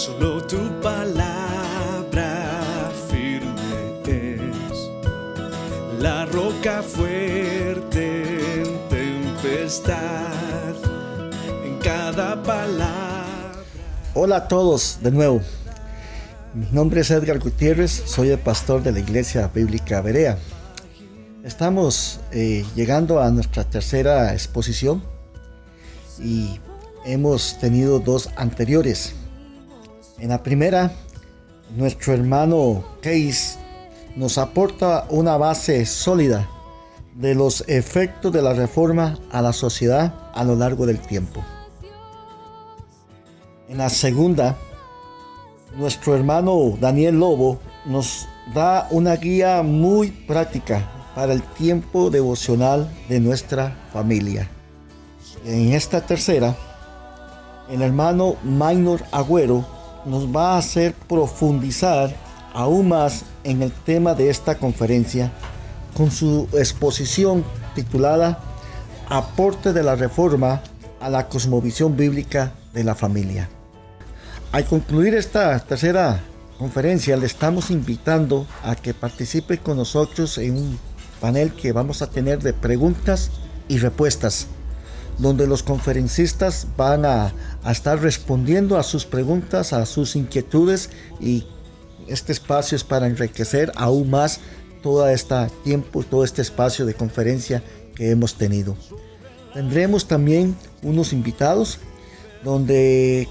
Solo tu palabra firme es la roca fuerte en tempestad, en cada palabra. Hola a todos de nuevo. Mi nombre es Edgar Gutiérrez, soy el pastor de la Iglesia Bíblica Berea. Estamos llegando a nuestra tercera exposición y hemos tenido dos anteriores. En la primera, nuestro hermano Case nos aporta una base sólida de los efectos de la reforma a la sociedad a lo largo del tiempo. En la segunda, nuestro hermano Daniel Lobo nos da una guía muy práctica para el tiempo devocional de nuestra familia. En esta tercera, el hermano Maynor Agüero nos va a hacer profundizar aún más en el tema de esta conferencia con su exposición titulada Aporte de la Reforma a la Cosmovisión Bíblica de la Familia. Al concluir esta tercera conferencia, le estamos invitando a que participe con nosotros en un panel que vamos a tener de preguntas y respuestas, donde los conferencistas van a estar respondiendo a sus preguntas, a sus inquietudes, y este espacio es para enriquecer aún más todo este tiempo, todo este espacio de conferencia que hemos tenido. Tendremos también unos invitados donde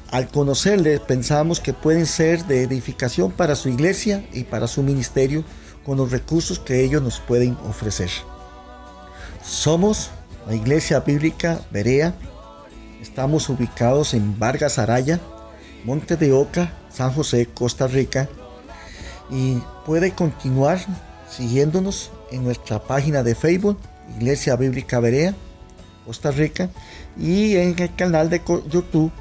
al conocerles pensamos que pueden ser de edificación para su iglesia y para su ministerio con los recursos que ellos nos pueden ofrecer. Somos la Iglesia Bíblica Berea. Estamos ubicados en Vargas Araya, Monte de Oca, San José, Costa Rica. Y puede continuar siguiéndonos en nuestra página de Facebook, Iglesia Bíblica Berea, Costa Rica, y en el canal de YouTube,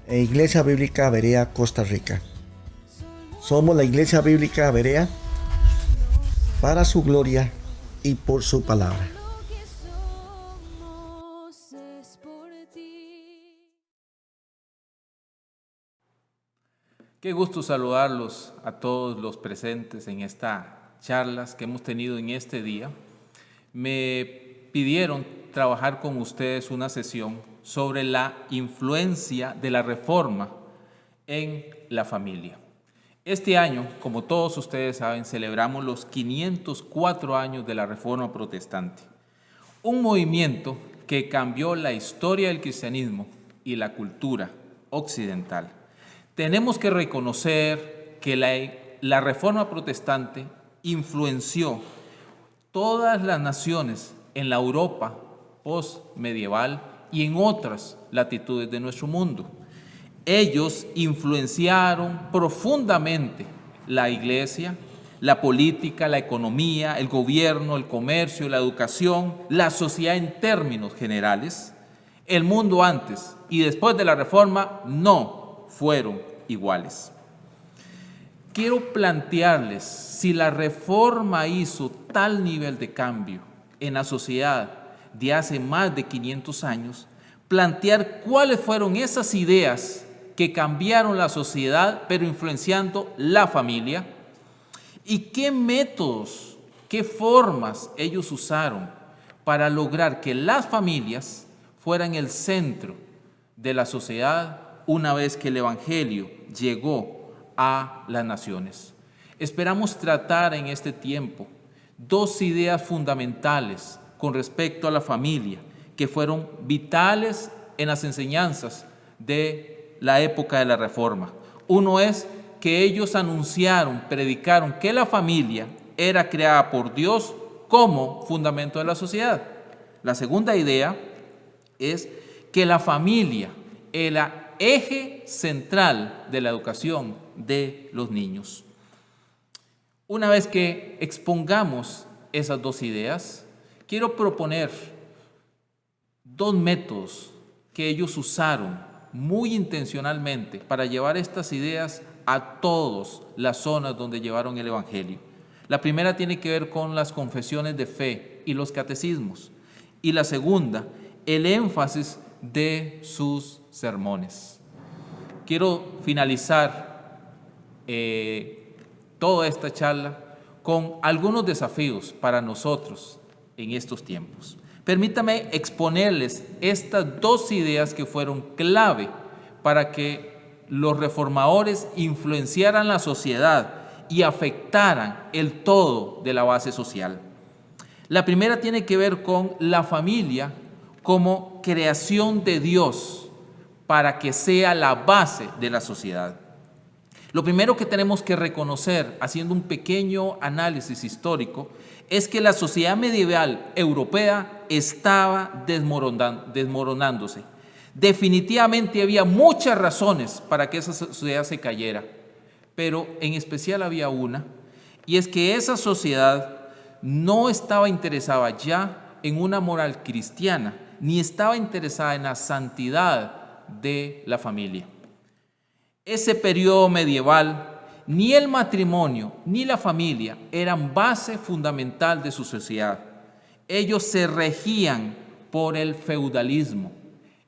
Iglesia Bíblica Berea, Costa Rica. Somos la Iglesia Bíblica Berea para su gloria y por su palabra. Qué gusto saludarlos a todos los presentes en estas charlas que hemos tenido en este día. Me pidieron trabajar con ustedes una sesión sobre la influencia de la reforma en la familia. Este año, como todos ustedes saben, celebramos los 504 años de la Reforma Protestante, un movimiento que cambió la historia del cristianismo y la cultura occidental. Tenemos que reconocer que la Reforma Protestante influenció todas las naciones en la Europa postmedieval y en otras latitudes de nuestro mundo. Ellos influenciaron profundamente la iglesia, la política, la economía, el gobierno, el comercio, la educación, la sociedad en términos generales. El mundo antes y después de la Reforma no fueron iguales. Quiero plantearles, si la Reforma hizo tal nivel de cambio en la sociedad de hace más de 500 años, plantear cuáles fueron esas ideas que cambiaron la sociedad, pero influenciando la familia, y qué métodos, qué formas ellos usaron para lograr que las familias fueran el centro de la sociedad una vez que el Evangelio llegó a las naciones. Esperamos tratar en este tiempo dos ideas fundamentales con respecto a la familia que fueron vitales en las enseñanzas de la época de la Reforma. Uno es que ellos anunciaron, predicaron que la familia era creada por Dios como fundamento de la sociedad. La segunda idea es que la familia era eje central de la educación de los niños. Una vez que expongamos esas dos ideas, quiero proponer dos métodos que ellos usaron muy intencionalmente para llevar estas ideas a todas las zonas donde llevaron el Evangelio. La primera tiene que ver con las confesiones de fe y los catecismos, y la segunda, el énfasis de sus sermones. quiero finalizar toda esta charla con algunos desafíos para nosotros en estos tiempos. Permítame exponerles estas dos ideas que fueron clave para que los reformadores influenciaran la sociedad y afectaran el todo de la base social. La primera tiene que ver con la familia como creación de Dios para que sea la base de la sociedad. Lo primero que tenemos que reconocer, haciendo un pequeño análisis histórico, es que la sociedad medieval europea estaba desmoronándose. Definitivamente había muchas razones para que esa sociedad se cayera, pero en especial había una, y es que esa sociedad no estaba interesada ya en una moral cristiana, ni estaba interesada en la santidad de la familia. Ese periodo medieval, ni el matrimonio ni la familia eran base fundamental de su sociedad. Ellos se regían por el feudalismo.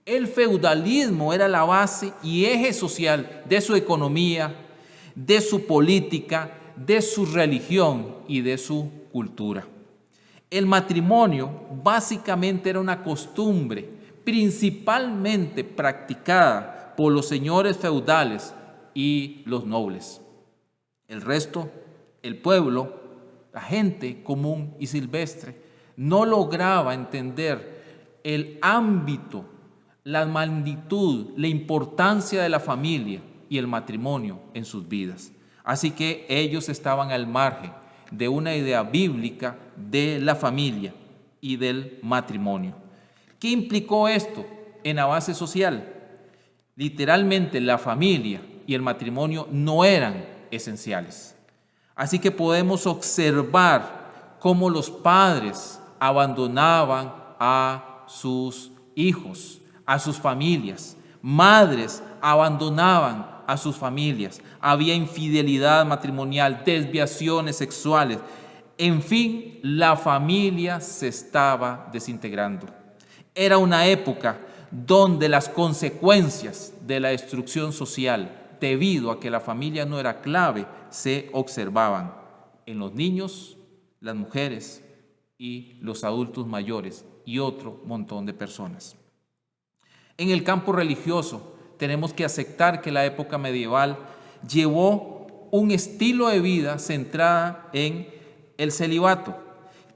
El feudalismo era la base y eje social de su economía, de su política, de su religión y de su cultura. El matrimonio básicamente era una costumbre principalmente practicada por los señores feudales y los nobles. El resto, el pueblo, la gente común y silvestre, no lograba entender el ámbito, la magnitud, la importancia de la familia y el matrimonio en sus vidas. Así que ellos estaban al margen de una idea bíblica de la familia y del matrimonio. ¿Qué implicó esto en la base social? Literalmente la familia y el matrimonio no eran esenciales. Así que podemos observar cómo los padres abandonaban a sus hijos, a sus familias. Madres abandonaban a sus familias. Había infidelidad matrimonial, desviaciones sexuales. En fin, la familia se estaba desintegrando. Era una época donde las consecuencias de la destrucción social, debido a que la familia no era clave, se observaban en los niños, las mujeres y los adultos mayores y otro montón de personas. En el campo religioso, tenemos que aceptar que la época medieval llevó un estilo de vida centrada en el celibato,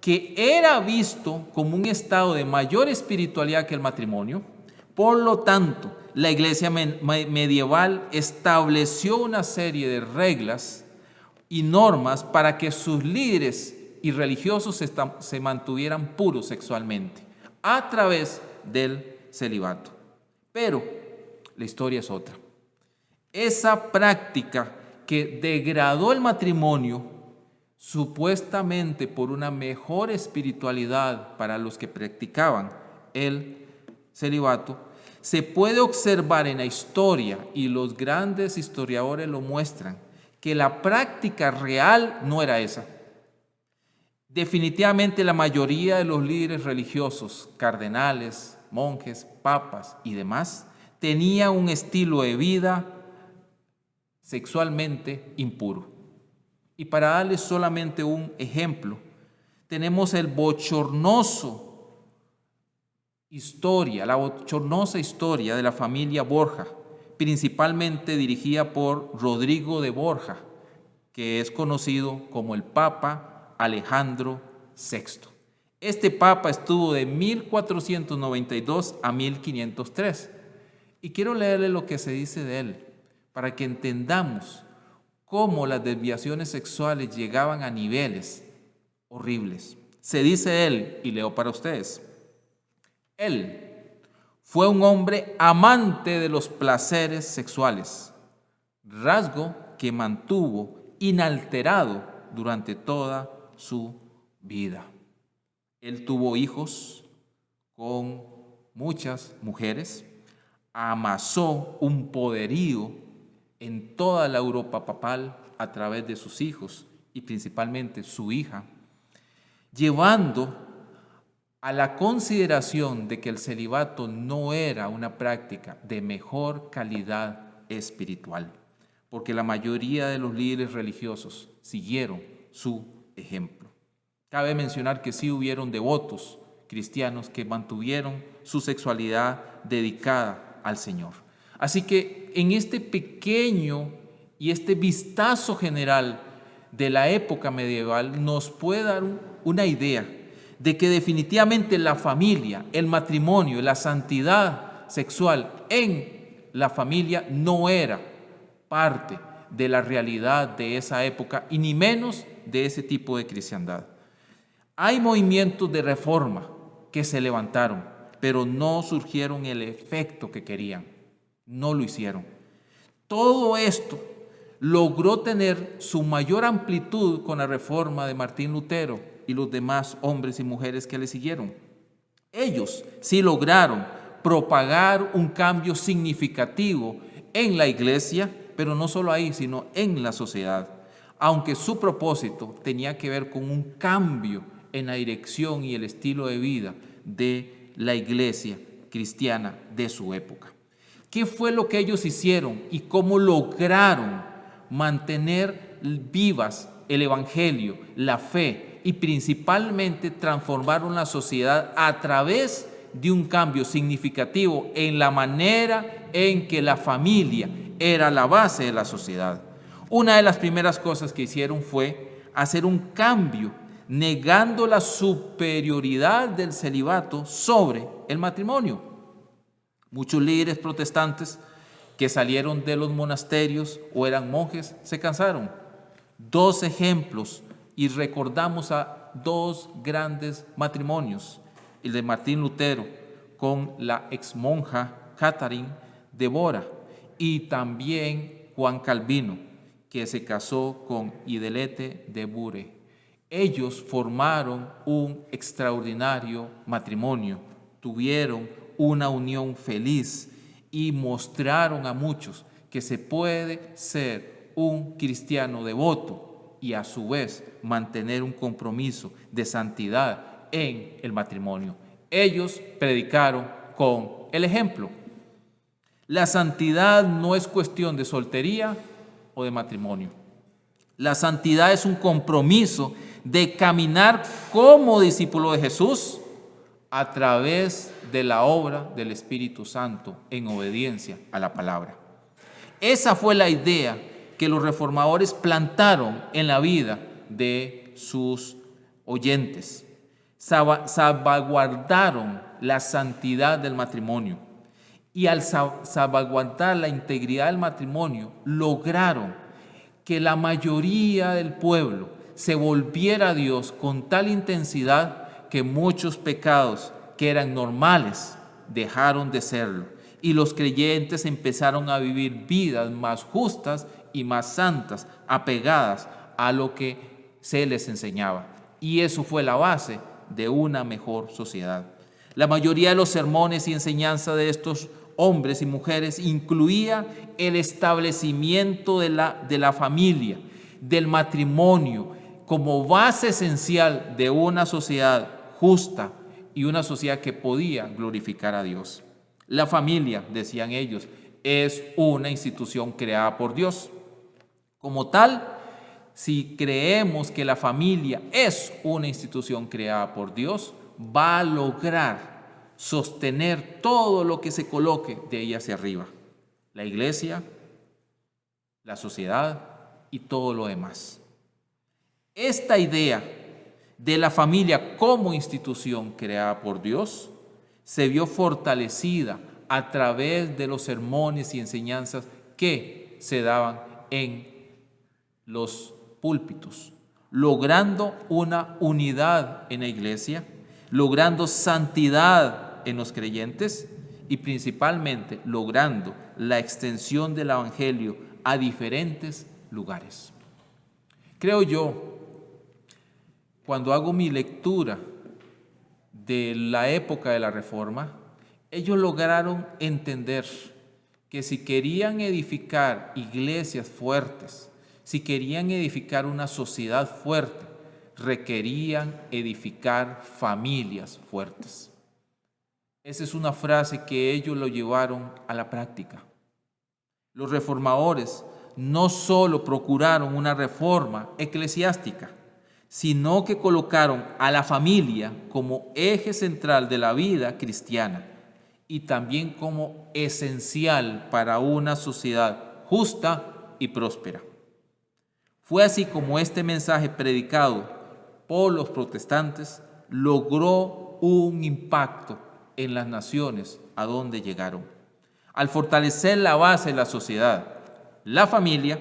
que era visto como un estado de mayor espiritualidad que el matrimonio. Por lo tanto, la iglesia medieval estableció una serie de reglas y normas para que sus líderes y religiosos se mantuvieran puros sexualmente a través del celibato. Pero la historia es otra. Esa práctica que degradó el matrimonio, supuestamente por una mejor espiritualidad para los que practicaban el celibato, se puede observar en la historia, y los grandes historiadores lo muestran, que la práctica real no era esa. Definitivamente la mayoría de los líderes religiosos, cardenales, monjes, papas y demás, tenía un estilo de vida sexualmente impuro. Y para darles solamente un ejemplo, tenemos la bochornosa historia de la familia Borja, principalmente dirigida por Rodrigo de Borja, que es conocido como el Papa Alejandro VI. Este papa estuvo de 1492 a 1503. Y quiero leerle lo que se dice de él, para que entendamos cómo las desviaciones sexuales llegaban a niveles horribles. Se dice de él, y leo para ustedes: él fue un hombre amante de los placeres sexuales, rasgo que mantuvo inalterado durante toda su vida. Él tuvo hijos con muchas mujeres, amasó un poderío en toda la Europa papal a través de sus hijos y principalmente su hija, llevando a la consideración de que el celibato no era una práctica de mejor calidad espiritual, porque la mayoría de los líderes religiosos siguieron su ejemplo. Cabe mencionar que sí hubieron devotos cristianos que mantuvieron su sexualidad dedicada al Señor. Así que en este pequeño y este vistazo general de la época medieval nos puede dar una idea de que definitivamente la familia, el matrimonio, la santidad sexual en la familia no era parte de la realidad de esa época y ni menos de ese tipo de cristiandad. Hay movimientos de reforma que se levantaron, pero no surgieron el efecto que querían. No lo hicieron. Todo esto logró tener su mayor amplitud con la reforma de Martín Lutero y los demás hombres y mujeres que le siguieron. Ellos sí lograron propagar un cambio significativo en la iglesia, pero no solo ahí, sino en la sociedad, aunque su propósito tenía que ver con un cambio en la dirección y el estilo de vida de la iglesia cristiana de su época. ¿Qué fue lo que ellos hicieron y cómo lograron mantener vivas el evangelio, la fe y principalmente transformaron la sociedad a través de un cambio significativo en la manera en que la familia era la base de la sociedad? Una de las primeras cosas que hicieron fue hacer un cambio negando la superioridad del celibato sobre el matrimonio. Muchos líderes protestantes que salieron de los monasterios o eran monjes se casaron. Dos ejemplos, y recordamos a dos grandes matrimonios: el de Martín Lutero con la exmonja Catherine de Bora y también Juan Calvino, que se casó con Idelete de Bure. Ellos formaron un extraordinario matrimonio, tuvieron una unión feliz y mostraron a muchos que se puede ser un cristiano devoto y a su vez mantener un compromiso de santidad en el matrimonio. Ellos predicaron con el ejemplo. La santidad no es cuestión de soltería o de matrimonio. La santidad es un compromiso de caminar como discípulo de Jesús a través de la obra del Espíritu Santo en obediencia a la palabra. Esa fue la idea que los reformadores plantaron en la vida de sus oyentes. Salvaguardaron la santidad del matrimonio y al salvaguardar la integridad del matrimonio lograron que la mayoría del pueblo se volviera a Dios con tal intensidad que muchos pecados que eran normales dejaron de serlo y los creyentes empezaron a vivir vidas más justas y más santas, apegadas a lo que se les enseñaba. Y eso fue la base de una mejor sociedad. La mayoría de los sermones y enseñanzas de estos hombres y mujeres incluía el establecimiento de la familia, del matrimonio, como base esencial de una sociedad justa y una sociedad que podía glorificar a Dios. La familia, decían ellos, es una institución creada por Dios. Como tal, si creemos que la familia es una institución creada por Dios, va a lograr sostener todo lo que se coloque de ahí hacia arriba: la iglesia, la sociedad y todo lo demás. Esta idea de la familia como institución creada por Dios se vio fortalecida a través de los sermones y enseñanzas que se daban en los púlpitos, logrando una unidad en la iglesia, logrando santidad en los creyentes y principalmente logrando la extensión del evangelio a diferentes lugares. Creo yo, cuando hago mi lectura de la época de la Reforma, ellos lograron entender que si querían edificar iglesias fuertes, si querían edificar una sociedad fuerte, requerían edificar familias fuertes. Esa es una frase que ellos lo llevaron a la práctica. Los reformadores no solo procuraron una reforma eclesiástica, sino que colocaron a la familia como eje central de la vida cristiana y también como esencial para una sociedad justa y próspera. Fue así como este mensaje predicado por los protestantes logró un impacto en las naciones a donde llegaron. Al fortalecer la base de la sociedad, la familia,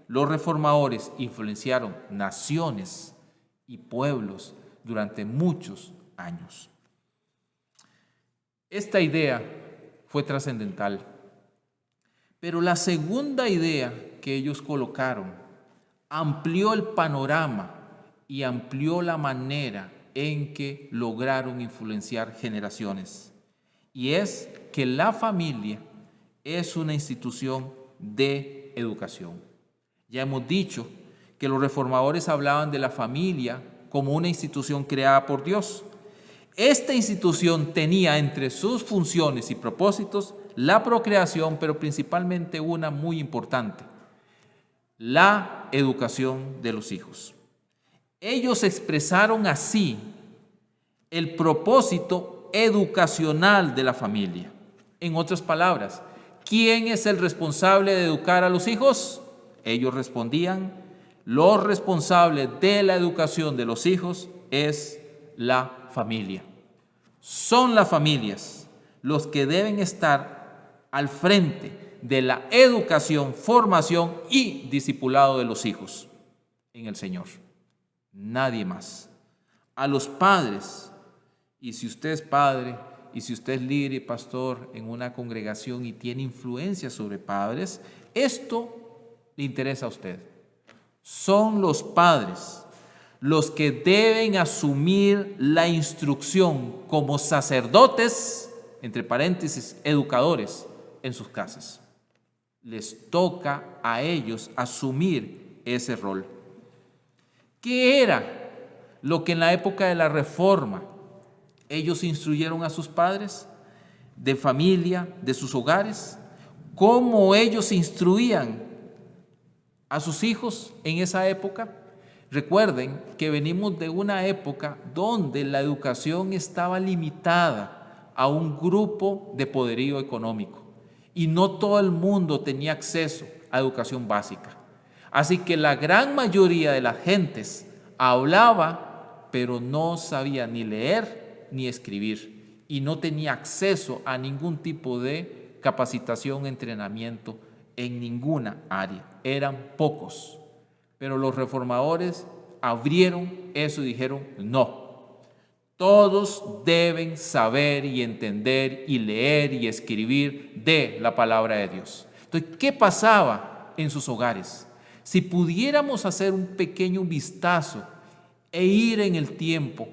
los reformadores influenciaron naciones y pueblos durante muchos años. Esta idea fue trascendental, pero la segunda idea que ellos colocaron amplió el panorama y amplió la manera en que lograron influenciar generaciones. Y es que la familia es una institución de educación. Ya hemos dicho que los reformadores hablaban de la familia como una institución creada por Dios. Esta institución tenía entre sus funciones y propósitos la procreación, pero principalmente una muy importante: la educación de los hijos. Ellos expresaron así el propósito educacional de la familia. En otras palabras, ¿quién es el responsable de educar a los hijos? Ellos respondían: los responsables de la educación de los hijos es la familia. Son las familias los que deben estar al frente de la educación, formación y discipulado de los hijos en el Señor. Nadie más. A los padres, y si usted es padre, y si usted es líder y pastor en una congregación y tiene influencia sobre padres, esto le interesa a usted. Son los padres los que deben asumir la instrucción como sacerdotes, entre paréntesis, educadores, en sus casas. Les toca a ellos asumir ese rol. ¿Qué era lo que en la época de la Reforma ellos instruyeron a sus padres de familia, de sus hogares? ¿Cómo ellos instruían a sus hijos en esa época? Recuerden que venimos de una época donde la educación estaba limitada a un grupo de poderío económico y no todo el mundo tenía acceso a educación básica. Así que la gran mayoría de las gentes hablaba, pero no sabía ni leer ni escribir y no tenía acceso a ningún tipo de capacitación, entrenamiento en ninguna área. Eran pocos. Pero los reformadores abrieron eso y dijeron: no, todos deben saber y entender y leer y escribir de la palabra de Dios. Entonces, ¿qué pasaba en sus hogares? Si pudiéramos hacer un pequeño vistazo e ir en el tiempo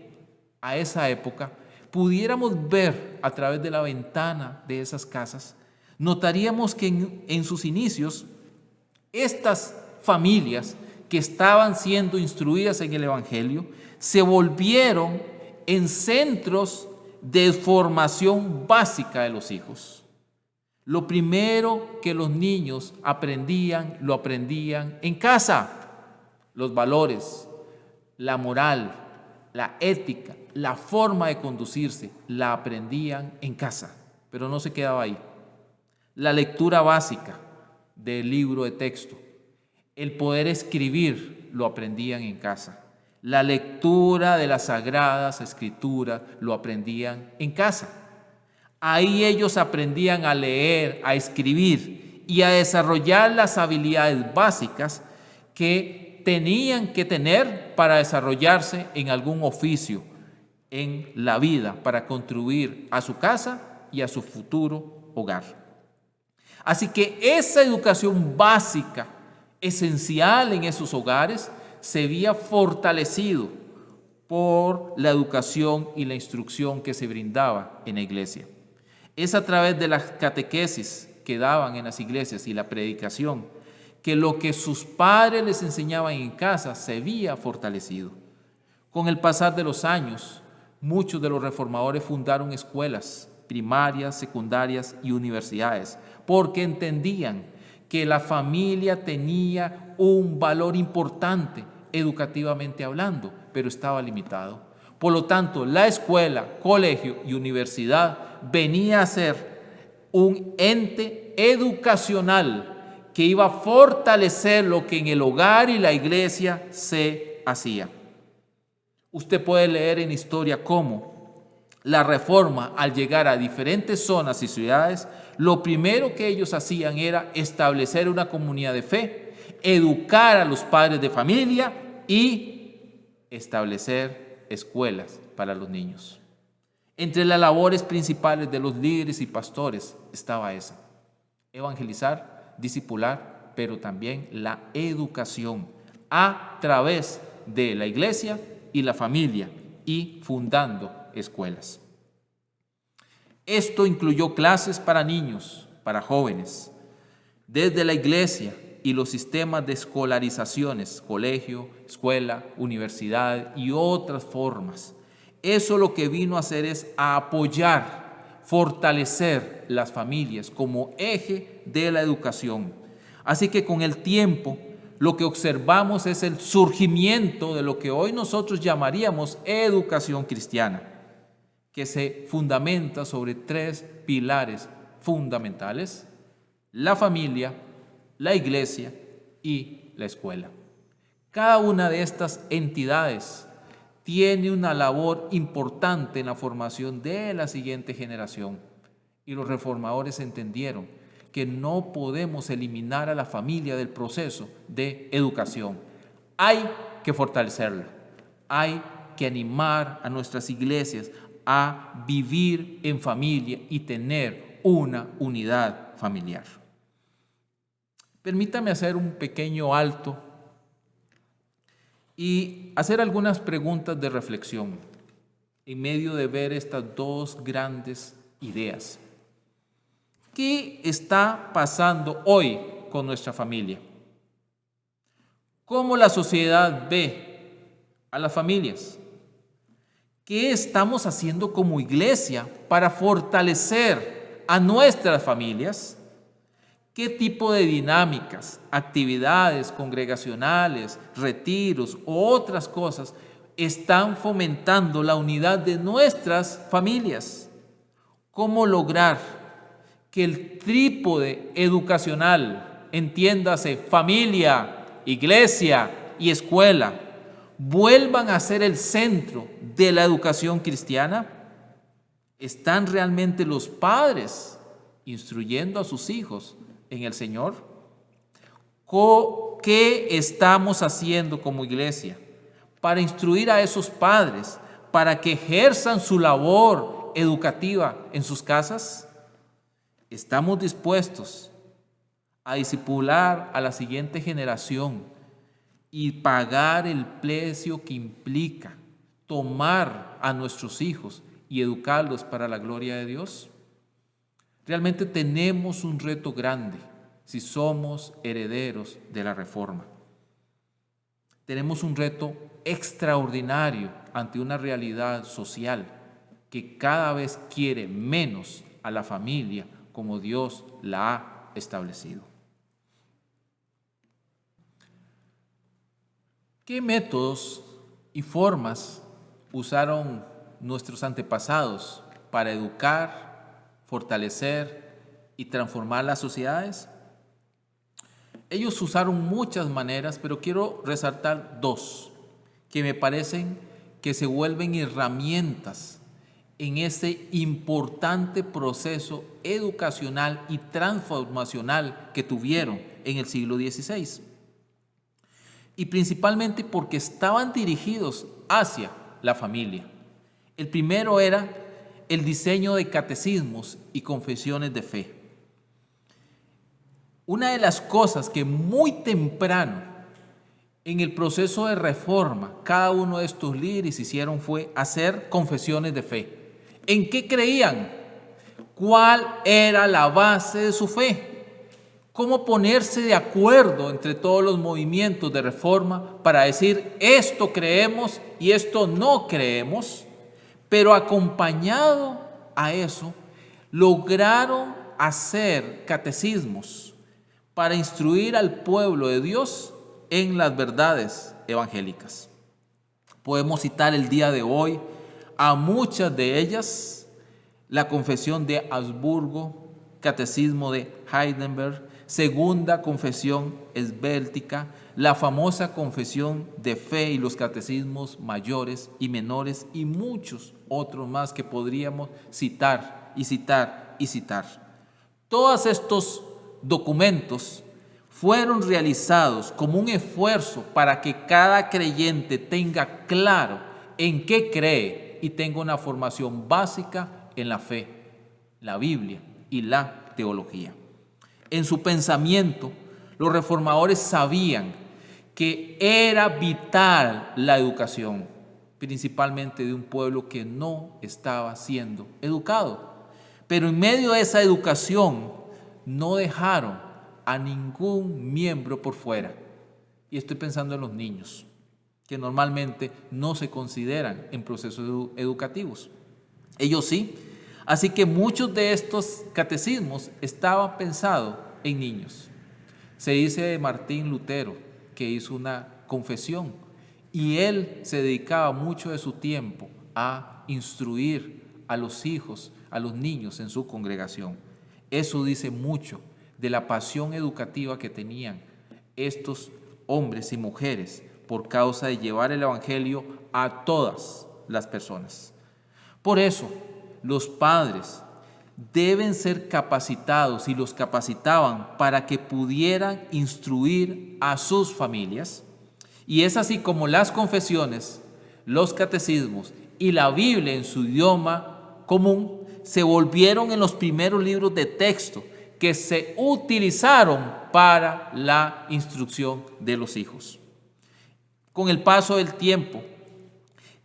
a esa época, pudiéramos ver a través de la ventana de esas casas, notaríamos que en sus inicios estas familias que estaban siendo instruidas en el Evangelio se volvieron en centros de formación básica de los hijos. Lo primero que los niños aprendían, lo aprendían en casa. Los valores, la moral, la ética, la forma de conducirse, la aprendían en casa, pero no se quedaba ahí. La lectura básica del libro de texto, el poder escribir, lo aprendían en casa. La lectura de las Sagradas Escrituras lo aprendían en casa. Ahí ellos aprendían a leer, a escribir y a desarrollar las habilidades básicas que tenían que tener para desarrollarse en algún oficio en la vida, para contribuir a su casa y a su futuro hogar. Así que esa educación básica, esencial en esos hogares, se veía fortalecido por la educación y la instrucción que se brindaba en la iglesia. Es a través de las catequesis que daban en las iglesias y la predicación que lo que sus padres les enseñaban en casa se veía fortalecido. Con el pasar de los años, muchos de los reformadores fundaron escuelas primarias, secundarias y universidades, porque entendían que la familia tenía un valor importante educativamente hablando, pero estaba limitado. Por lo tanto, la escuela, colegio y universidad venía a ser un ente educacional que iba a fortalecer lo que en el hogar y la iglesia se hacía. Usted puede leer en historia cómo la Reforma, al llegar a diferentes zonas y ciudades, lo primero que ellos hacían era establecer una comunidad de fe, educar a los padres de familia y establecer escuelas para los niños. Entre las labores principales de los líderes y pastores estaba esa: evangelizar, discipular, pero también la educación a través de la iglesia y la familia y fundando escuelas. Esto incluyó clases para niños, para jóvenes, desde la iglesia y los sistemas de escolarizaciones, colegio, escuela, universidad y otras formas. Eso lo que vino a hacer es a apoyar, fortalecer las familias como eje de la educación. Así que con el tiempo lo que observamos es el surgimiento de lo que hoy nosotros llamaríamos educación cristiana, que se fundamenta sobre 3 pilares fundamentales: la familia, la iglesia y la escuela. Cada una de estas entidades tiene una labor importante en la formación de la siguiente generación, y los reformadores entendieron que no podemos eliminar a la familia del proceso de educación. Hay que fortalecerla, hay que animar a nuestras iglesias a vivir en familia y tener una unidad familiar. Permítame hacer un pequeño alto y hacer algunas preguntas de reflexión en medio de ver estas 2 grandes ideas. ¿Qué está pasando hoy con nuestra familia? ¿Cómo la sociedad ve a las familias? ¿Qué estamos haciendo como iglesia para fortalecer a nuestras familias? ¿Qué tipo de dinámicas, actividades congregacionales, retiros u otras cosas están fomentando la unidad de nuestras familias? ¿Cómo lograr que el trípode educacional, entiéndase familia, iglesia y escuela, vuelvan a ser el centro de la educación cristiana? ¿Están realmente los padres instruyendo a sus hijos en el Señor? ¿Qué estamos haciendo como iglesia para instruir a esos padres para que ejerzan su labor educativa en sus casas? ¿Estamos dispuestos a discipular a la siguiente generación y pagar el precio que implica tomar a nuestros hijos y educarlos para la gloria de Dios? Realmente tenemos un reto grande si somos herederos de la Reforma. Tenemos un reto extraordinario ante una realidad social que cada vez quiere menos a la familia como Dios la ha establecido. ¿Qué métodos y formas usaron nuestros antepasados para educar, fortalecer y transformar las sociedades? Ellos usaron muchas maneras, pero quiero resaltar 2 que me parecen que se vuelven herramientas en ese importante proceso educacional y transformacional que tuvieron en el siglo XVI. Y principalmente porque estaban dirigidos hacia la familia. El primero era el diseño de catecismos y confesiones de fe. Una de las cosas que muy temprano en el proceso de reforma cada uno de estos líderes hicieron fue hacer confesiones de fe. ¿En qué creían? ¿Cuál era la base de su fe? ¿Cómo ponerse de acuerdo entre todos los movimientos de reforma para decir esto creemos y esto no creemos? Pero acompañado a eso, lograron hacer catecismos para instruir al pueblo de Dios en las verdades evangélicas. Podemos citar el día de hoy a muchas de ellas: la Confesión de Augsburgo, Catecismo de Heidelberg, Segunda Confesión Esbéltica, la famosa Confesión de Fe y los catecismos mayores y menores, y muchos otros más que podríamos citar y citar y citar. Todos estos documentos fueron realizados como un esfuerzo para que cada creyente tenga claro en qué cree y tenga una formación básica en la fe, la Biblia y la teología. En su pensamiento, los reformadores sabían que era vital la educación, principalmente de un pueblo que no estaba siendo educado. Pero en medio de esa educación no dejaron a ningún miembro por fuera. Y estoy pensando en los niños, que normalmente no se consideran en procesos educativos. Ellos sí. Así que muchos de estos catecismos estaban pensados en niños. Se dice de Martín Lutero que hizo una confesión y él se dedicaba mucho de su tiempo a instruir a los hijos, a los niños en su congregación. Eso dice mucho de la pasión educativa que tenían estos hombres y mujeres por causa de llevar el evangelio a todas las personas. Por eso, los padres deben ser capacitados y los capacitaban para que pudieran instruir a sus familias. Y es así como las confesiones, los catecismos y la Biblia en su idioma común se volvieron en los primeros libros de texto que se utilizaron para la instrucción de los hijos. Con el paso del tiempo,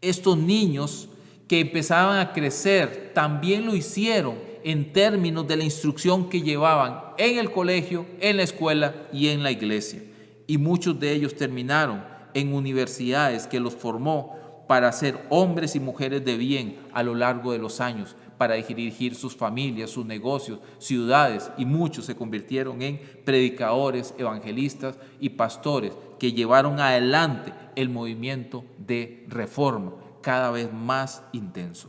estos niños que empezaban a crecer también lo hicieron en términos de la instrucción que llevaban en el colegio, en la escuela y en la iglesia. Y muchos de ellos terminaron en universidades que los formó para ser hombres y mujeres de bien a lo largo de los años, para dirigir sus familias, sus negocios, ciudades, y muchos se convirtieron en predicadores, evangelistas y pastores que llevaron adelante el movimiento de reforma cada vez más intenso.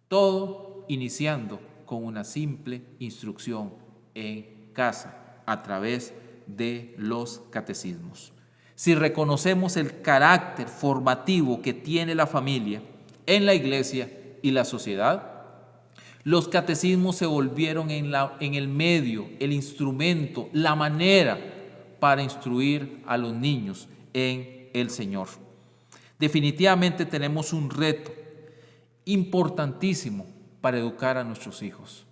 Todo iniciando con una simple instrucción en casa a través de los catecismos. Si reconocemos el carácter formativo que tiene la familia en la iglesia y la sociedad, los catecismos se volvieron en el medio, el instrumento, la manera para instruir a los niños en el Señor. Definitivamente tenemos un reto importantísimo para educar a nuestros hijos.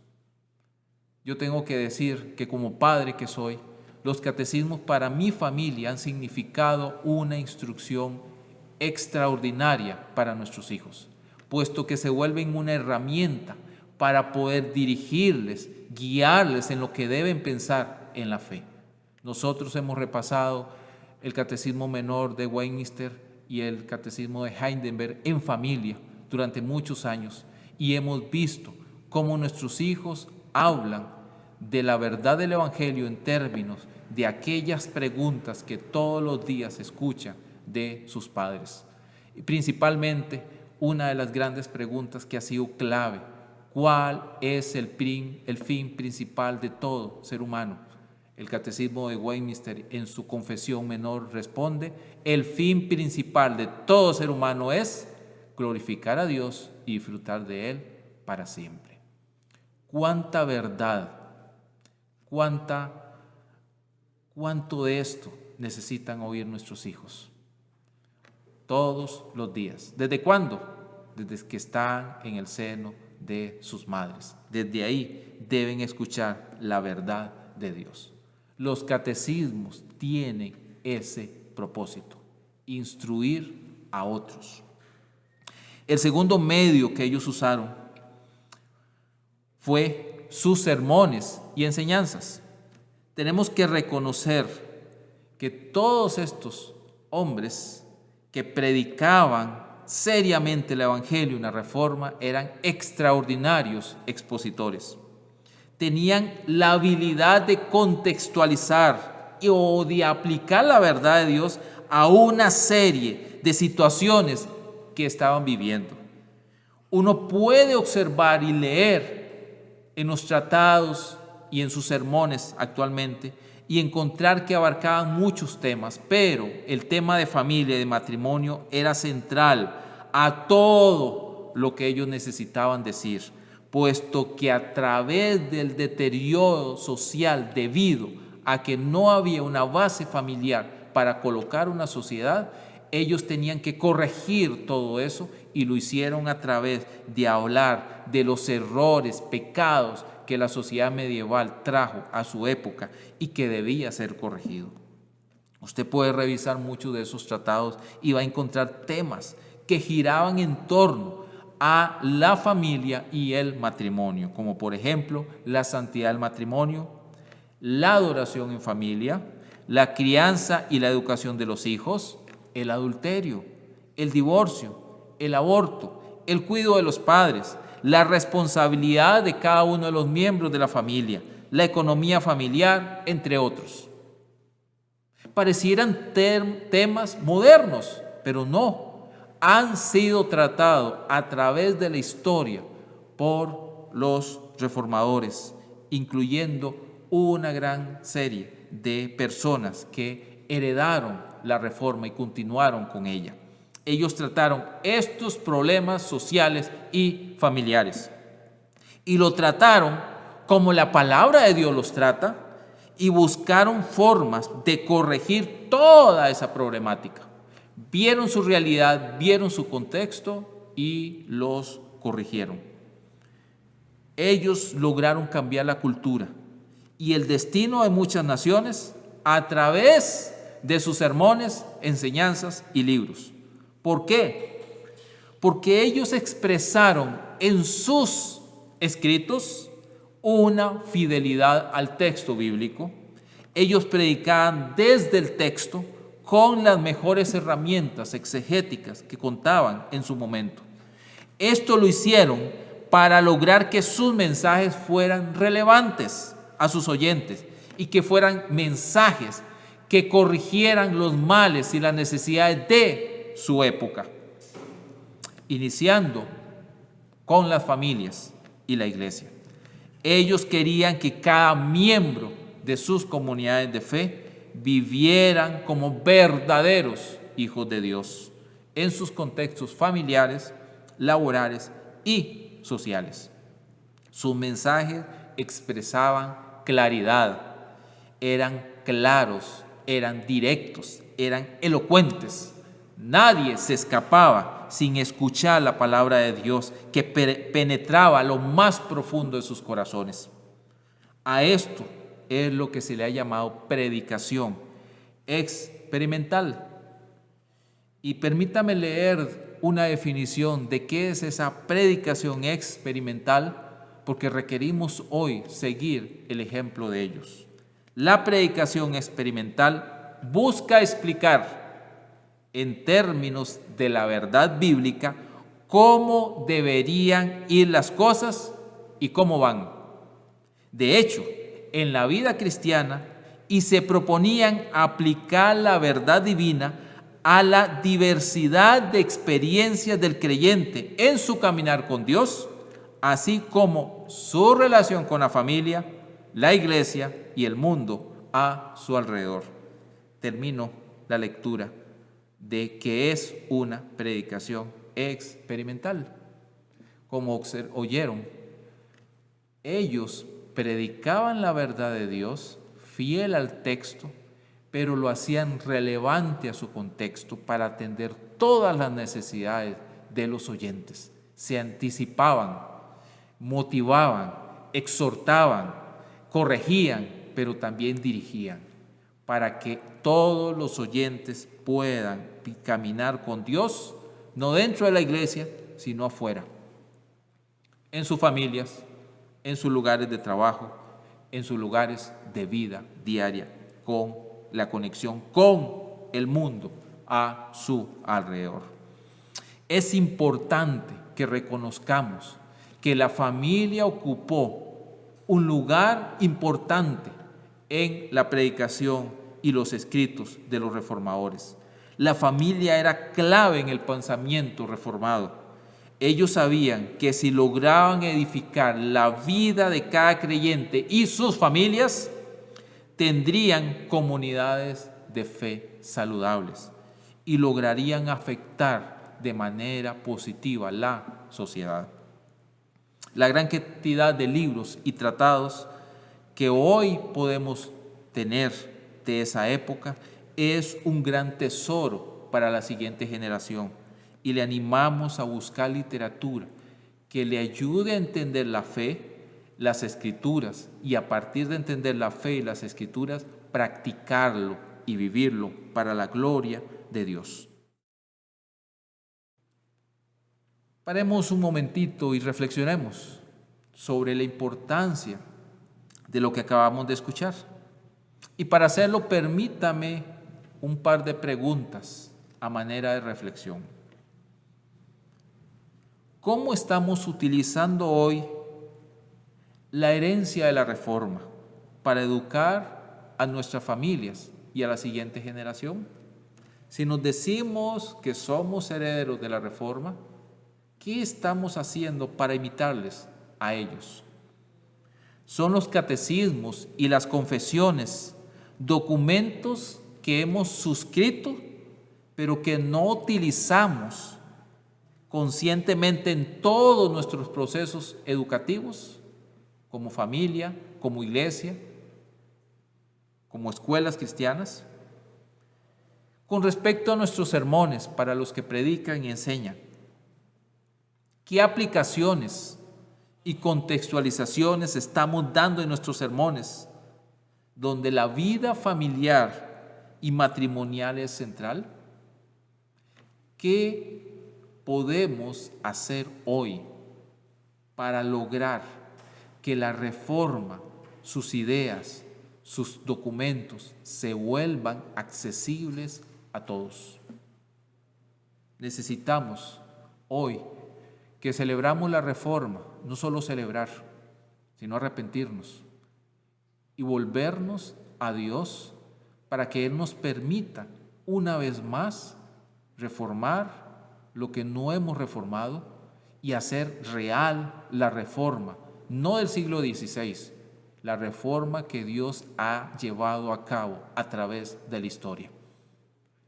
Yo tengo que decir que como padre que soy, los catecismos para mi familia han significado una instrucción extraordinaria para nuestros hijos, puesto que se vuelven una herramienta para poder dirigirles, guiarles en lo que deben pensar en la fe. Nosotros hemos repasado el Catecismo Menor de Westminster y el Catecismo de Heidelberg en familia durante muchos años y hemos visto cómo nuestros hijos hablan de la verdad del Evangelio en términos de aquellas preguntas que todos los días escuchan de sus padres. Y principalmente, una de las grandes preguntas que ha sido clave: ¿cuál es el fin principal de todo ser humano? El Catecismo de Westminster en su Confesión Menor responde: el fin principal de todo ser humano es glorificar a Dios y disfrutar de Él para siempre. ¿Cuánta verdad, cuánto de esto necesitan oír nuestros hijos? Todos los días. ¿Desde cuándo? Desde que están en el seno de sus madres. Desde ahí deben escuchar la verdad de Dios. Los catecismos tienen ese propósito: instruir a otros. El segundo medio que ellos usaron fue sus sermones y enseñanzas. Tenemos que reconocer que todos estos hombres que predicaban seriamente el Evangelio y una reforma eran extraordinarios expositores. tenían la habilidad de contextualizar o de aplicar la verdad de Dios a una serie de situaciones que estaban viviendo. Uno puede observar y leer en los tratados y en sus sermones actualmente y encontrar que abarcaban muchos temas, pero el tema de familia y de matrimonio era central a todo lo que ellos necesitaban decir, puesto que a través del deterioro social debido a que no había una base familiar para colocar una sociedad, ellos tenían que corregir todo eso y lo hicieron a través de hablar de los errores, pecados que la sociedad medieval trajo a su época y que debía ser corregido. Usted puede revisar muchos de esos tratados y va a encontrar temas que giraban en torno a la familia y el matrimonio, como por ejemplo la santidad del matrimonio, la adoración en familia, la crianza y la educación de los hijos, el adulterio, el divorcio, el aborto, el cuidado de los padres, la responsabilidad de cada uno de los miembros de la familia, la economía familiar, entre otros. Parecieran temas modernos, pero no. Han sido tratados a través de la historia por los reformadores, incluyendo una gran serie de personas que heredaron la reforma y continuaron con ella. Ellos trataron estos problemas sociales y familiares y lo trataron como la palabra de Dios los trata y buscaron formas de corregir toda esa problemática. Vieron su realidad, vieron su contexto y los corrigieron. Ellos lograron cambiar la cultura y el destino de muchas naciones a través de sus sermones, enseñanzas y libros. ¿Por qué? Porque ellos expresaron en sus escritos una fidelidad al texto bíblico. Ellos predicaban desde el texto con las mejores herramientas exegéticas que contaban en su momento. Esto lo hicieron para lograr que sus mensajes fueran relevantes a sus oyentes y que fueran mensajes que corrigieran los males y las necesidades de su época, iniciando con las familias y la iglesia. Ellos querían que cada miembro de sus comunidades de fe vivieran como verdaderos hijos de Dios en sus contextos familiares, laborales y sociales. Sus mensajes expresaban claridad, eran claros, eran directos, eran elocuentes. Nadie se escapaba sin escuchar la palabra de Dios que penetraba lo más profundo de sus corazones. A esto es lo que se le ha llamado predicación experimental. Y permítame leer una definición de qué es esa predicación experimental, porque requerimos hoy seguir el ejemplo de ellos. La predicación experimental busca explicar en términos de la verdad bíblica cómo deberían ir las cosas y cómo van. De hecho, en la vida cristiana, y se proponían aplicar la verdad divina a la diversidad de experiencias del creyente en su caminar con Dios, así como su relación con la familia, la iglesia y el mundo a su alrededor. Termino la lectura de qué es una predicación experimental. Como oyeron, ellos predicaban la verdad de Dios, fiel al texto, pero lo hacían relevante a su contexto para atender todas las necesidades de los oyentes. Se anticipaban, motivaban, exhortaban, corregían, pero también dirigían, para que todos los oyentes puedan caminar con Dios, no dentro de la iglesia, sino afuera, en sus familias, en sus lugares de trabajo, en sus lugares de vida diaria, con la conexión con el mundo a su alrededor. Es importante que reconozcamos que la familia ocupó un lugar importante en la predicación y los escritos de los reformadores. La familia era clave en el pensamiento reformado. Ellos sabían que si lograban edificar la vida de cada creyente y sus familias, tendrían comunidades de fe saludables y lograrían afectar de manera positiva la sociedad. La gran cantidad de libros y tratados que hoy podemos tener de esa época es un gran tesoro para la siguiente generación, y le animamos a buscar literatura que le ayude a entender la fe, las escrituras, y a partir de entender la fe y las escrituras, practicarlo y vivirlo para la gloria de Dios. Paremos un momentito y reflexionemos sobre la importancia de lo que acabamos de escuchar. Y para hacerlo, permítame un par de preguntas a manera de reflexión. ¿Cómo estamos utilizando hoy la herencia de la Reforma para educar a nuestras familias y a la siguiente generación? Si nos decimos que somos herederos de la Reforma, ¿qué estamos haciendo para imitarles a ellos? Son los catecismos y las confesiones documentos que hemos suscrito, pero que no utilizamos conscientemente en todos nuestros procesos educativos, como familia, como iglesia, como escuelas cristianas. Con respecto a nuestros sermones, para los que predican y enseñan, ¿qué aplicaciones y contextualizaciones estamos dando en nuestros sermones, donde la vida familiar y matrimonial es central? ¿Qué podemos hacer hoy para lograr que la Reforma, sus ideas, sus documentos se vuelvan accesibles a todos? Necesitamos hoy que celebramos la Reforma, no solo celebrar, sino arrepentirnos y volvernos a Dios para que Él nos permita una vez más reformar lo que no hemos reformado y hacer real la Reforma, no del siglo XVI, la Reforma que Dios ha llevado a cabo a través de la historia,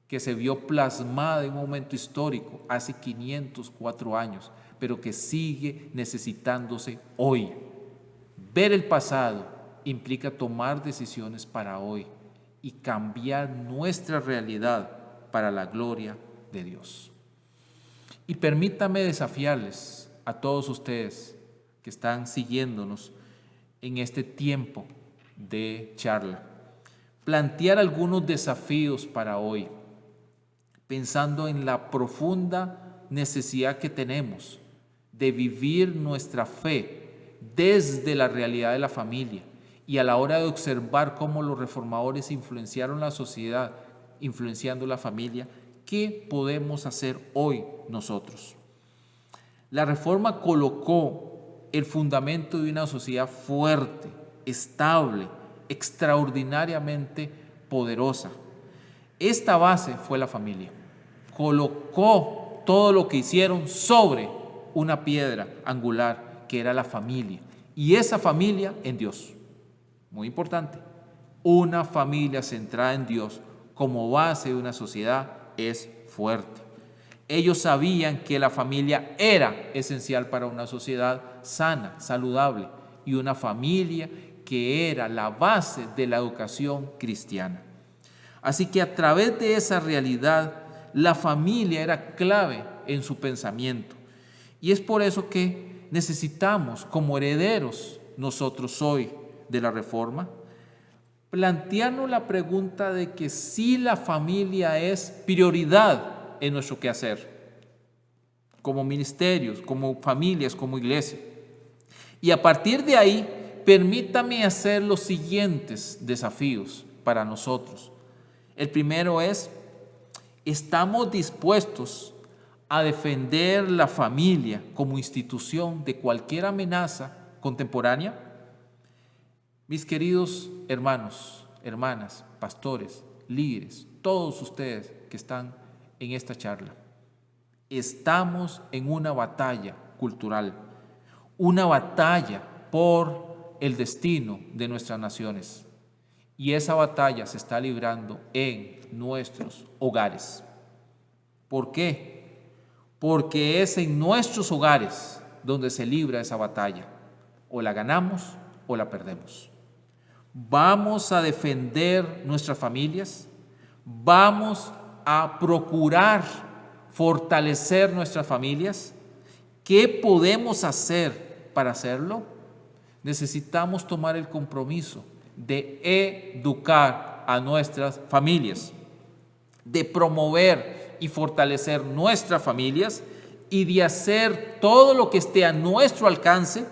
que se vio plasmada en un momento histórico hace 504 años, pero que sigue necesitándose hoy. Ver el pasado implica tomar decisiones para hoy y cambiar nuestra realidad para la gloria de Dios. Y permítame desafiarles a todos ustedes que están siguiéndonos en este tiempo de charla, plantear algunos desafíos para hoy, pensando en la profunda necesidad que tenemos de vivir nuestra fe desde la realidad de la familia, y a la hora de observar cómo los reformadores influenciaron la sociedad, influenciando la familia, ¿qué podemos hacer hoy nosotros? La Reforma colocó el fundamento de una sociedad fuerte, estable, extraordinariamente poderosa. Esta base fue la familia. Colocó todo lo que hicieron sobre una piedra angular que era la familia, y esa familia en Dios. Muy importante, una familia centrada en Dios como base de una sociedad es fuerte. Ellos sabían que la familia era esencial para una sociedad sana, saludable, y una familia que era la base de la educación cristiana. Así que a través de esa realidad, la familia era clave en su pensamiento. Y es por eso que necesitamos, como herederos nosotros hoy de la Reforma, plantearnos la pregunta de que si la familia es prioridad en nuestro quehacer, como ministerios, como familias, como iglesia. Y a partir de ahí, permítame hacer los siguientes desafíos para nosotros. El primero es, ¿estamos dispuestos a defender la familia como institución de cualquier amenaza contemporánea? Mis queridos hermanos, hermanas, pastores, líderes, todos ustedes que están en esta charla, estamos en una batalla cultural, una batalla por el destino de nuestras naciones. Y esa batalla se está librando en nuestros hogares. ¿Por qué? Porque es en nuestros hogares donde se libra esa batalla. O la ganamos o la perdemos. Vamos a defender nuestras familias. Vamos a procurar fortalecer nuestras familias. ¿Qué podemos hacer para hacerlo? Necesitamos tomar el compromiso de educar a nuestras familias, de promover y fortalecer nuestras familias y de hacer todo lo que esté a nuestro alcance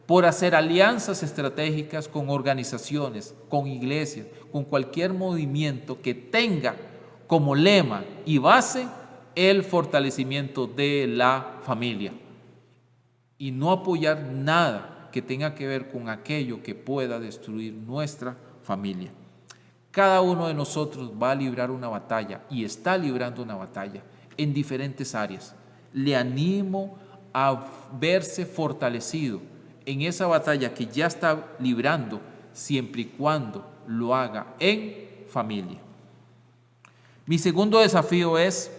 por hacer alianzas estratégicas con organizaciones, con iglesias, con cualquier movimiento que tenga como lema y base el fortalecimiento de la familia y no apoyar nada que tenga que ver con aquello que pueda destruir nuestra familia. Cada uno de nosotros va a librar una batalla y está librando una batalla en diferentes áreas. Le animo a verse fortalecido en esa batalla que ya está librando, siempre y cuando lo haga en familia. Mi segundo desafío es,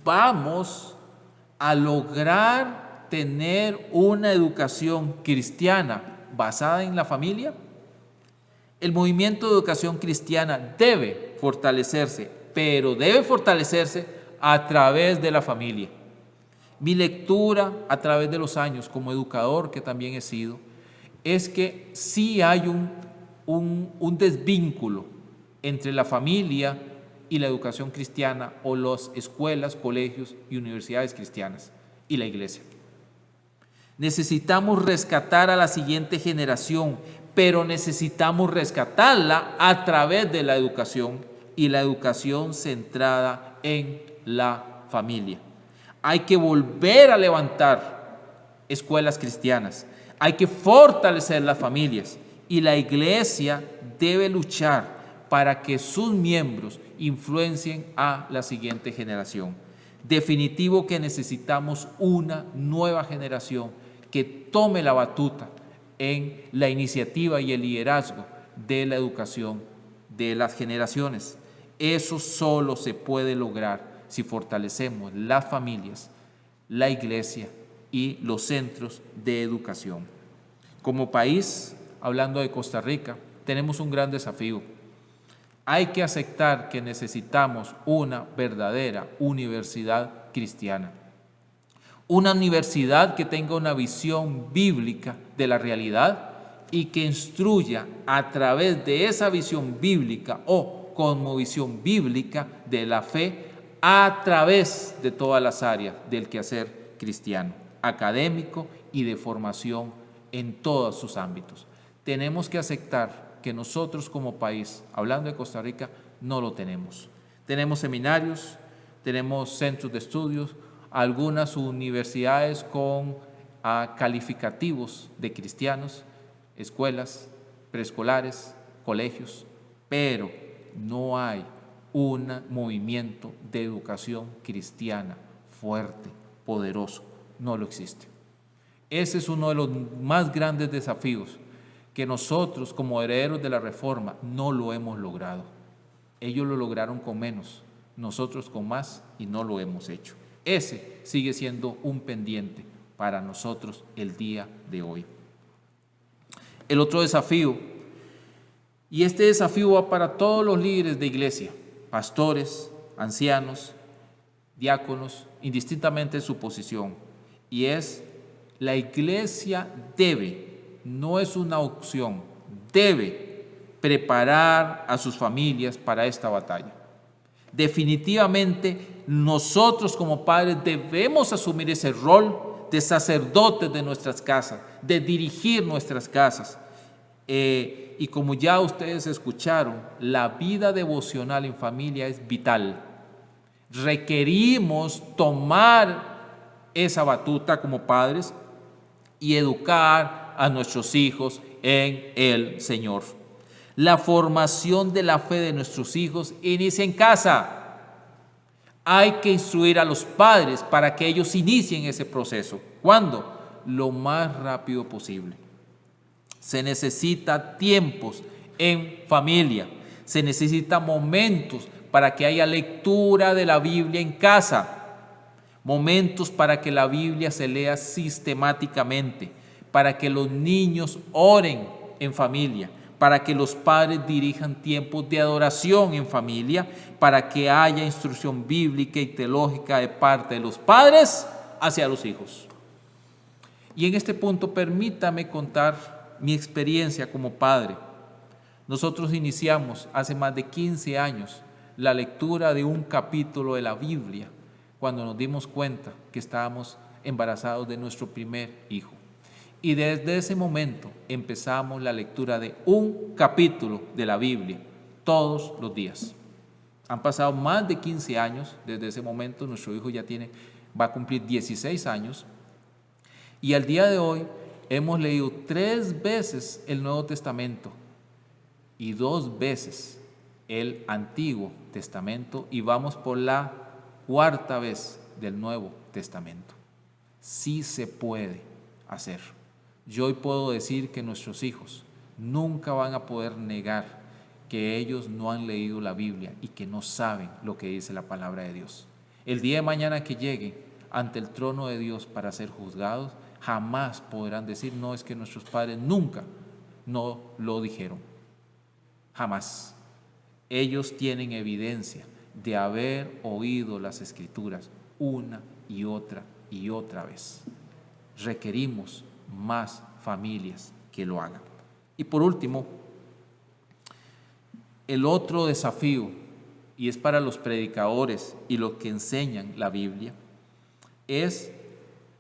vamos a lograr tener una educación cristiana basada en la familia. El movimiento de educación cristiana debe fortalecerse, pero debe fortalecerse a través de la familia. Mi lectura a través de los años como educador que también he sido, es que sí hay un desvínculo entre la familia y la educación cristiana o las escuelas, colegios y universidades cristianas y la iglesia. Necesitamos rescatar a la siguiente generación, pero necesitamos rescatarla a través de la educación y la educación centrada en la familia. Hay que volver a levantar escuelas cristianas, hay que fortalecer las familias y la iglesia debe luchar para que sus miembros influencien a la siguiente generación. Definitivo que necesitamos una nueva generación que tome la batuta en la iniciativa y el liderazgo de la educación de las generaciones. Eso solo se puede lograr si fortalecemos las familias, la iglesia y los centros de educación. Como país, hablando de Costa Rica, tenemos un gran desafío. Hay que aceptar que necesitamos una verdadera universidad cristiana. Una universidad que tenga una visión bíblica de la realidad y que instruya a través de esa visión bíblica o cosmovisión bíblica de la fe a través de todas las áreas del quehacer cristiano, académico y de formación en todos sus ámbitos. Tenemos que aceptar que nosotros como país, hablando de Costa Rica, no lo tenemos. Tenemos seminarios, tenemos centros de estudios, algunas universidades con calificativos de cristianos, escuelas, preescolares, colegios, pero no hay un movimiento de educación cristiana fuerte, poderoso, no lo existe. Ese es uno de los más grandes desafíos que nosotros como herederos de la Reforma no lo hemos logrado. Ellos lo lograron con menos, nosotros con más y no lo hemos hecho. Ese sigue siendo un pendiente para nosotros el día de hoy. El otro desafío, y este desafío va para todos los líderes de iglesia, pastores, ancianos, diáconos, indistintamente su posición, y es la iglesia debe, no es una opción, debe preparar a sus familias para esta batalla. Definitivamente nosotros como padres debemos asumir ese rol de sacerdotes de nuestras casas, de dirigir nuestras casas. Y como ya ustedes escucharon, la vida devocional en familia es vital. Requerimos tomar esa batuta como padres y educar a nuestros hijos en el Señor. La formación de la fe de nuestros hijos inicia en casa. Hay que instruir a los padres para que ellos inicien ese proceso. ¿Cuándo? Lo más rápido posible. Se necesita tiempos en familia. Se necesitan momentos para que haya lectura de la Biblia en casa. Momentos para que la Biblia se lea sistemáticamente. Para que los niños oren en familia. Para que los padres dirijan tiempos de adoración en familia, para que haya instrucción bíblica y teológica de parte de los padres hacia los hijos. Y en este punto permítame contar mi experiencia como padre. Nosotros iniciamos hace más de 15 años la lectura de un capítulo de la Biblia cuando nos dimos cuenta que estábamos embarazados de nuestro primer hijo. Y desde ese momento empezamos la lectura de un capítulo de la Biblia todos los días. Han pasado más de 15 años desde ese momento. Nuestro hijo ya va a cumplir 16 años. Y al día de hoy hemos leído 3 veces el Nuevo Testamento y 2 veces el Antiguo Testamento. Y vamos por la 4ª vez del Nuevo Testamento. Sí se puede hacer. Yo hoy puedo decir que nuestros hijos nunca van a poder negar que ellos no han leído la Biblia y que no saben lo que dice la palabra de Dios. El día de mañana que lleguen ante el trono de Dios para ser juzgados, jamás podrán decir, no, es que nuestros padres nunca no lo dijeron. Jamás. Ellos tienen evidencia de haber oído las Escrituras una y otra vez. Requerimos más familias que lo hagan. Y por último, el otro desafío, y es para los predicadores y los que enseñan la Biblia, es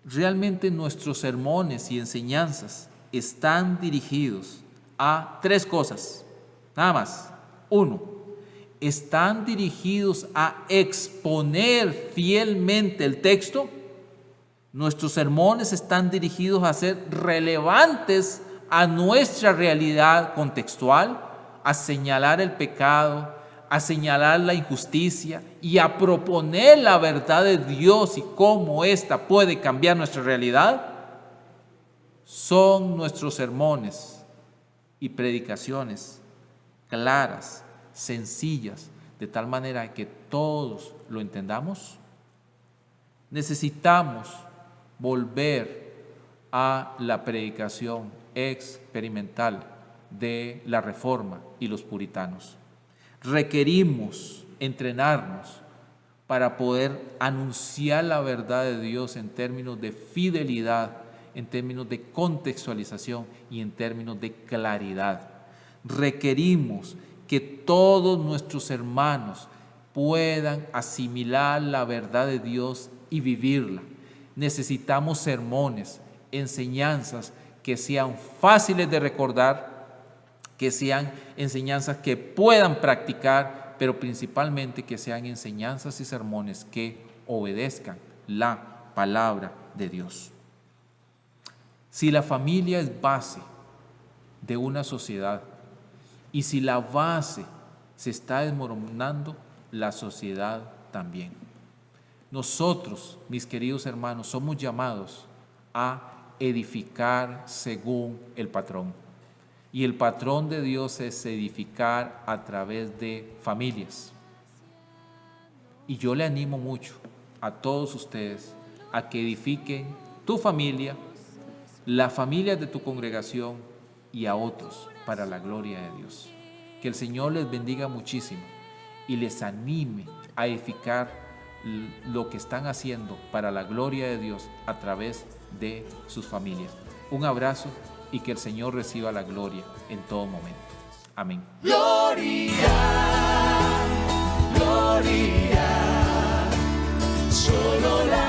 realmente nuestros sermones y enseñanzas están dirigidos a 3 cosas, nada más. 1, están dirigidos a exponer fielmente el texto. Nuestros sermones están dirigidos a ser relevantes a nuestra realidad contextual, a señalar el pecado, a señalar la injusticia y a proponer la verdad de Dios y cómo ésta puede cambiar nuestra realidad. Son nuestros sermones y predicaciones claras, sencillas, de tal manera que todos lo entendamos. Necesitamos volver a la predicación experimental de la Reforma y los puritanos. Requerimos entrenarnos para poder anunciar la verdad de Dios en términos de fidelidad, en términos de contextualización y en términos de claridad. Requerimos que todos nuestros hermanos puedan asimilar la verdad de Dios y vivirla. Necesitamos sermones, enseñanzas que sean fáciles de recordar, que sean enseñanzas que puedan practicar, pero principalmente que sean enseñanzas y sermones que obedezcan la palabra de Dios. Si la familia es base de una sociedad y si la base se está desmoronando, la sociedad también. Nosotros, mis queridos hermanos, somos llamados a edificar según el patrón. Y el patrón de Dios es edificar a través de familias. Y yo le animo mucho a todos ustedes a que edifiquen tu familia, la familia de tu congregación y a otros para la gloria de Dios. Que el Señor les bendiga muchísimo y les anime a edificar lo que están haciendo para la gloria de Dios a través de sus familias. Un abrazo y que el Señor reciba la gloria en todo momento. Amén. Gloria, gloria, solo la